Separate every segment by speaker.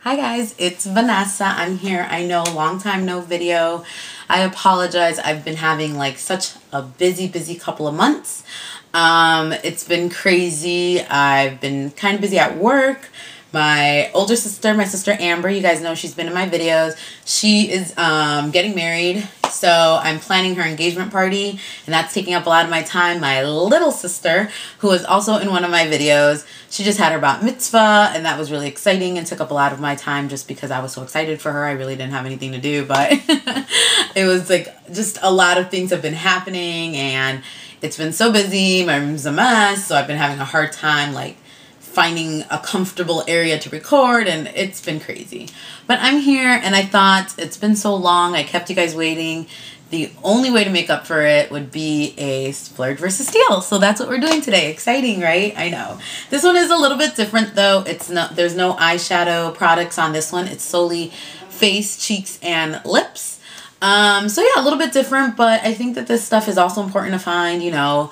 Speaker 1: Hi guys, it's Vanessa. I'm here. I know, long time no video. I apologize. I've been having like such a busy couple of months. It's been crazy. I've been kind of busy at work. My older sister, my sister Amber, you guys know she's been in my videos. She is getting married, so I'm planning her engagement party, and that's taking up a lot of my time. My little sister, who is also in one of my videos, she just had her bat mitzvah, and that was really exciting and took up a lot of my time just because I was so excited for her. I really didn't have anything to do, but it was like just a lot of things have been happening, and it's been so busy. My room's a mess, so I've been having a hard time like finding a comfortable area to record, and it's been crazy. But I'm here, and I thought it's been so long. I kept you guys waiting. The only way to make up for it would be a splurge versus steal. So that's what we're doing today. Exciting, right? I know. This one is a little bit different though. There's no eyeshadow products on this one. It's solely face, cheeks, and lips. So yeah, a little bit different, but I think that this stuff is also important to find, you know,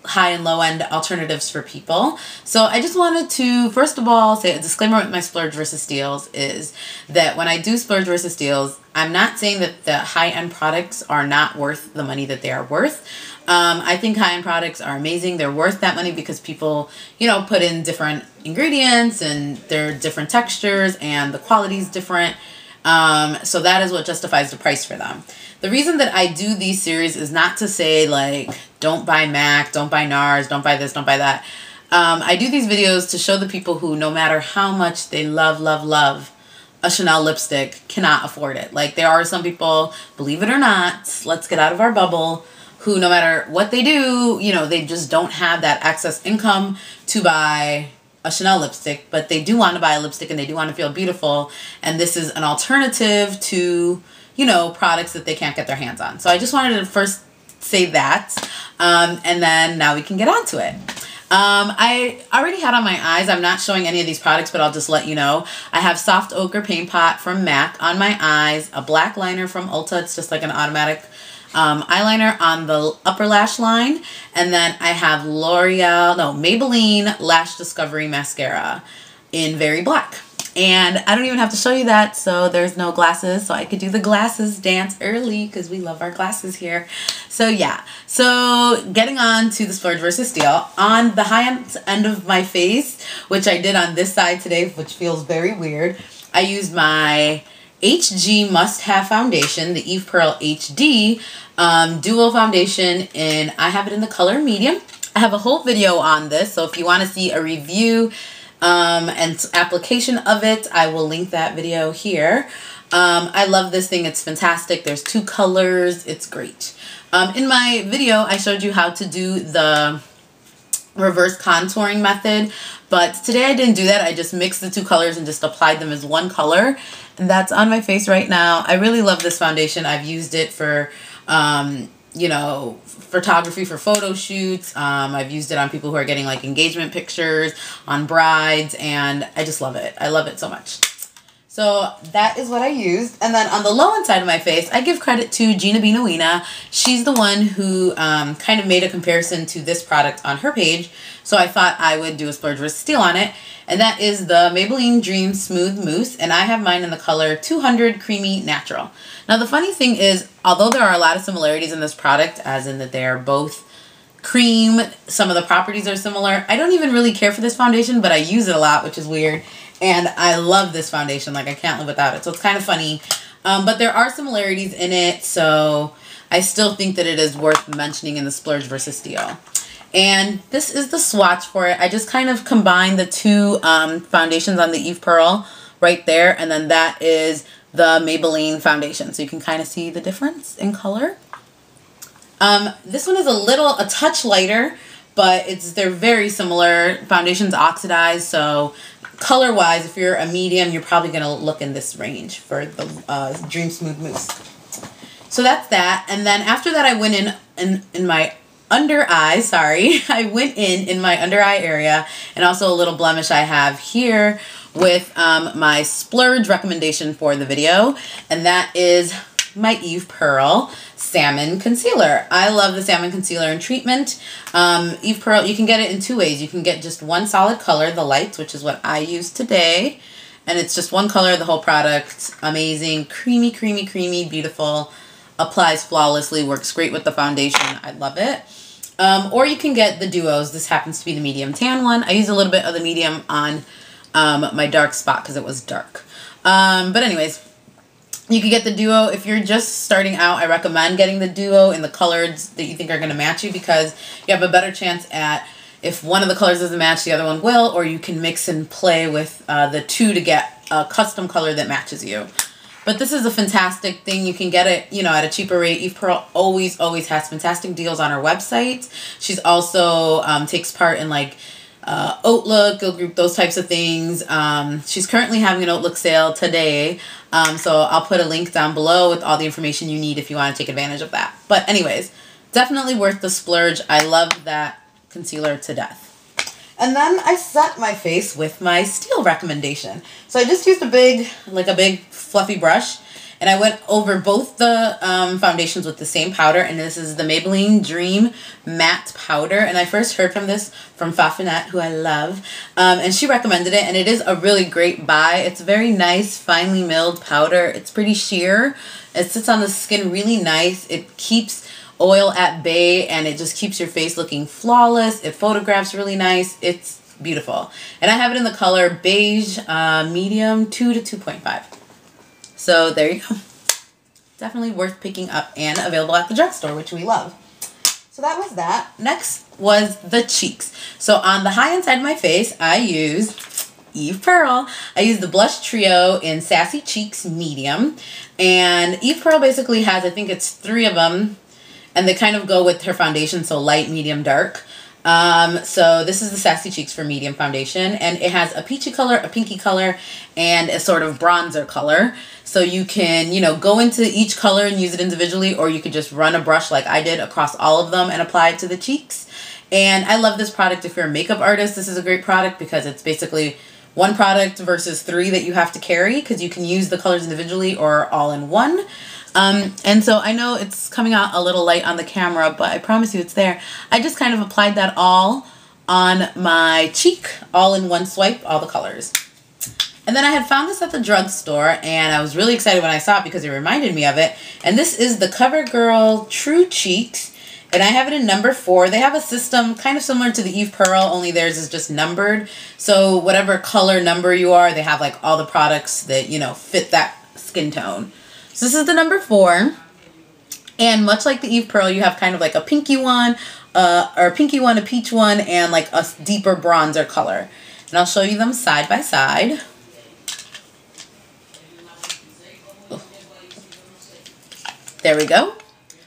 Speaker 1: high and low end alternatives for people. So I just wanted to first of all say a disclaimer with my splurge versus steals is that when I do splurge versus steals, I'm not saying that the high end products are not worth the money that they are worth. I think high end products are amazing. They're worth that money because people, you know, put in different ingredients and they're different textures and the quality is different. So that is what justifies the price for them. The reason that I do these series is not to say like, don't buy MAC, don't buy NARS, don't buy this, don't buy that. I do these videos to show the people who, no matter how much they love a Chanel lipstick, cannot afford it. Like, there are some people, believe it or not, let's get out of our bubble, who no matter what they do, you know, they just don't have that excess income to buy a Chanel lipstick, but they do want to buy a lipstick and they do want to feel beautiful. And this is an alternative to, you know, products that they can't get their hands on. So I just wanted to first say that, and then now we can get on to it. I already had on my eyes. I'm not showing any of these products, but I'll just let you know. I have Soft Ochre Paintpot from MAC on my eyes, a black liner from Ulta. It's just like an automatic eyeliner on the upper lash line, and then I have Maybelline Lash Discovery Mascara in Very Black. And I don't even have to show you that, so there's no glasses, so I could do the glasses dance early because we love our glasses here. So yeah, so getting on to the splurge versus steal. On the high end of my face, which I did on this side today, which feels very weird, I used my HG Must Have Foundation, the Eve Pearl HD Duo Foundation, and I have it in the color medium. I have a whole video on this, so if you want to see a review and application of it, I will link that video here. I love this thing. It's fantastic. There's two colors. It's great. In my video, I showed you how to do the reverse contouring method, but today I didn't do that. I just mixed the two colors and just applied them as one color, and that's on my face right now. I really love this foundation. I've used it for you know, photography, for photo shoots. I've used it on people who are getting like engagement pictures, on brides, and I just love it. I love it so much. So that is what I used. And then on the low end side of my face, I give credit to Gina Benuina. She's the one who kind of made a comparison to this product on her page. So I thought I would do a splurge versus steal on it. And that is the Maybelline Dream Smooth Mousse. And I have mine in the color 200 Creamy Natural. Now the funny thing is, although there are a lot of similarities in this product, as in that they are both cream, some of the properties are similar, I don't even really care for this foundation, but I use it a lot, which is weird. And I love this foundation. Like, I can't live without it. So it's kind of funny. But there are similarities in it, so I still think that it is worth mentioning in the splurge versus steal. And this is the swatch for it. I just kind of combined the two foundations on the Eve Pearl right there, and then that is the Maybelline foundation. So you can kind of see the difference in color. This one is a touch lighter, but they're very similar. Foundation's oxidized, so color-wise, if you're a medium, you're probably going to look in this range for the Dream Smooth Mousse. So that's that. And then after that, I went in my under eye, sorry. I went in my under eye area, and also a little blemish I have here with my splurge recommendation for the video. And that is my Eve Pearl Salmon Concealer. I love the Salmon Concealer and treatment. Eve Pearl, you can get it in two ways. You can get just one solid color, the lights, which is what I use today. And it's just one color, the whole product. Amazing, creamy, creamy, creamy, beautiful. Applies flawlessly, works great with the foundation. I love it. Or you can get the duos. This happens to be the medium tan one. I used a little bit of the medium on my dark spot because it was dark. But anyways, you can get the duo. If you're just starting out, I recommend getting the duo in the colors that you think are going to match you, because you have a better chance at, if one of the colors doesn't match, the other one will, or you can mix and play with the two to get a custom color that matches you. But this is a fantastic thing. You can get it, you know, at a cheaper rate. Eve Pearl always has fantastic deals on her website. She's also takes part in like Outlook, Go Group, those types of things. She's currently having an Outlook sale today. So I'll put a link down below with all the information you need if you want to take advantage of that. But anyways, definitely worth the splurge. I love that concealer to death. And then I set my face with my Steel recommendation. So I just used a big fluffy brush, and I went over both the foundations with the same powder, and this is the Maybelline Dream Matte Powder. And I first heard from this from Fafinette, who I love, and she recommended it, and it is a really great buy. It's very nice, finely milled powder. It's pretty sheer. It sits on the skin really nice. It keeps oil at bay, and it just keeps your face looking flawless. It photographs really nice. It's beautiful. And I have it in the color Beige, medium 2 to 2.5. So there you go. Definitely worth picking up and available at the drugstore, which we love. So that was that. Next was the cheeks. So on the high end side of my face, I use Eve Pearl. I use the Blush Trio in Sassy Cheeks Medium. And Eve Pearl basically has, I think it's 3 of them, and they kind of go with her foundation, so light, medium, dark. So this is the Sassy Cheeks for medium foundation, and it has a peachy color, a pinky color, and a sort of bronzer color. So you can, you know, go into each color and use it individually, or you could just run a brush like I did across all of them and apply it to the cheeks. And I love this product. If you're a makeup artist, this is a great product because it's basically one product versus 3 that you have to carry, because you can use the colors individually or all in one. And so I know it's coming out a little light on the camera, but I promise you it's there. I just kind of applied that all on my cheek, all in one swipe, all the colors. And then I had found this at the drugstore, and I was really excited when I saw it because it reminded me of it. And this is the Covergirl Trucheeks, and I have it in number 4. They have a system kind of similar to the Eve Pearl, only theirs is just numbered. So whatever color number you are, they have like all the products that, you know, fit that skin tone. So this is the number 4, and much like the Eve Pearl, you have kind of like a pinky one, a peach one, and like a deeper bronzer color. And I'll show you them side by side. There we go.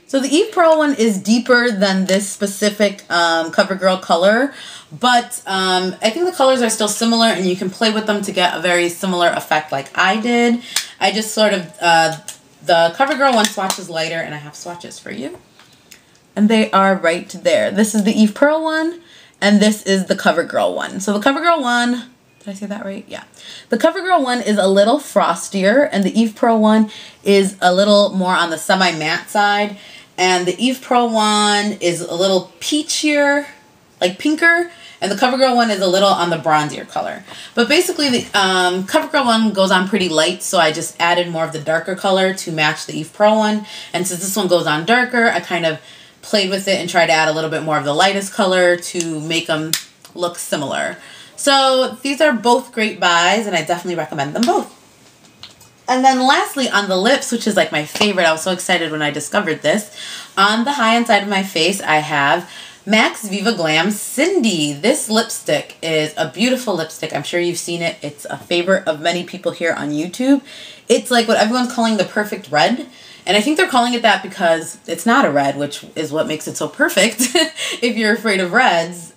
Speaker 1: So the Eve Pearl one is deeper than this specific Covergirl color, but I think the colors are still similar, and you can play with them to get a very similar effect like I did. I just sort of, the Covergirl one swatches lighter, and I have swatches for you. And they are right there. This is the Eve Pearl one, and this is the Covergirl one. So the Covergirl one, did I say that right? Yeah. The Covergirl one is a little frostier, and the Eve Pearl one is a little more on the semi-matte side. And the Eve Pearl one is a little peachier, like pinker, and the Covergirl one is a little on the bronzier color. But basically the Covergirl one goes on pretty light, so I just added more of the darker color to match the Eve Pearl one. And since this one goes on darker, I kind of played with it and tried to add a little bit more of the lightest color to make them look similar. So these are both great buys, and I definitely recommend them both. And then lastly, on the lips, which is like my favorite, I was so excited when I discovered this. On the high end side of my face, I have MAC's Viva Glam Cyndi. This lipstick is a beautiful lipstick. I'm sure you've seen it. It's a favorite of many people here on YouTube. It's like what everyone's calling the perfect red. And I think they're calling it that because it's not a red, which is what makes it so perfect. If you're afraid of reds,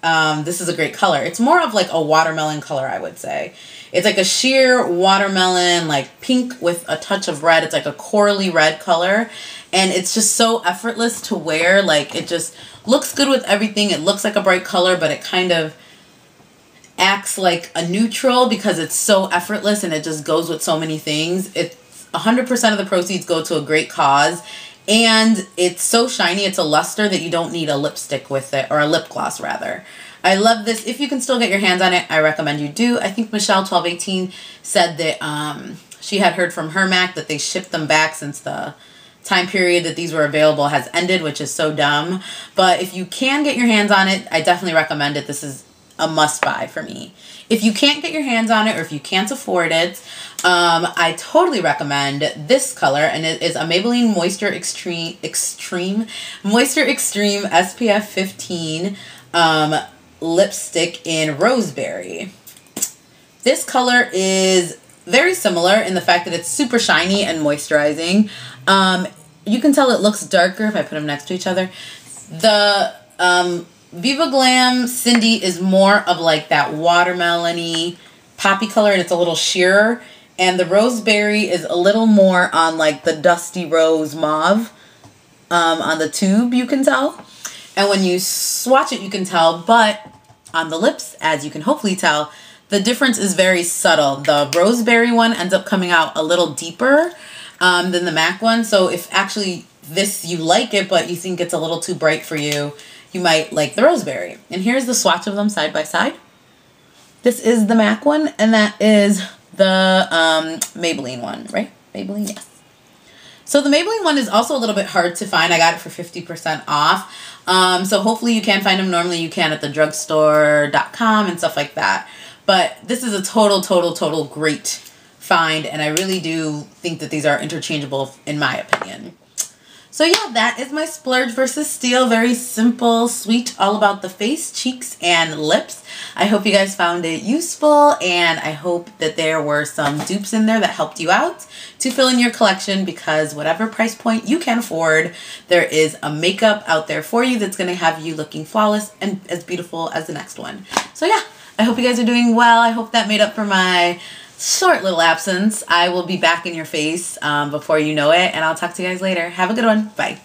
Speaker 1: this is a great color. It's more of like a watermelon color, I would say. It's like a sheer watermelon, like pink with a touch of red. It's like a corally red color. And it's just so effortless to wear. Like, it just looks good with everything. It looks like a bright color, but it kind of acts like a neutral because it's so effortless and it just goes with so many things. It's 100% of the proceeds go to a great cause. And it's so shiny, it's a luster that you don't need a lipstick with it, or a lip gloss rather. I love this. If you can still get your hands on it, I recommend you do. I think Michelle1218 said that she had heard from her MAC that they shipped them back since the time period that these were available has ended, which is so dumb. But if you can get your hands on it, I definitely recommend it. This is a must buy for me. If you can't get your hands on it, or if you can't afford it, I totally recommend this color, and it is a Maybelline Moisture Extreme SPF 15 lipstick in Roseberry. This color is very similar in the fact that it's super shiny and moisturizing. You can tell it looks darker if I put them next to each other. The Viva Glam Cyndi is more of like that watermelon-y poppy color, and it's a little sheerer. And the Roseberry is a little more on like the dusty rose mauve on the tube, you can tell. And when you swatch it, you can tell. But on the lips, as you can hopefully tell, the difference is very subtle. The Roseberry one ends up coming out a little deeper than the MAC one. So if actually this, you like it, but you think it's a little too bright for you, you might like the Roseberry. And here's the swatch of them side by side. This is the MAC one, and that is the Maybelline one, right? Maybelline, yes. So the Maybelline one is also a little bit hard to find. I got it for 50% off. So hopefully you can find them. Normally you can at the drugstore.com and stuff like that. But this is a total great find, and I really do think that these are interchangeable in my opinion. So yeah, that is my Splurge versus Steal. Very simple, sweet, all about the face, cheeks, and lips. I hope you guys found it useful, and I hope that there were some dupes in there that helped you out to fill in your collection, because whatever price point you can afford, there is a makeup out there for you that's going to have you looking flawless and as beautiful as the next one. So yeah, I hope you guys are doing well. I hope that made up for my short little absence. I will be back in your face before you know it, and I'll talk to you guys later. Have a good one. Bye.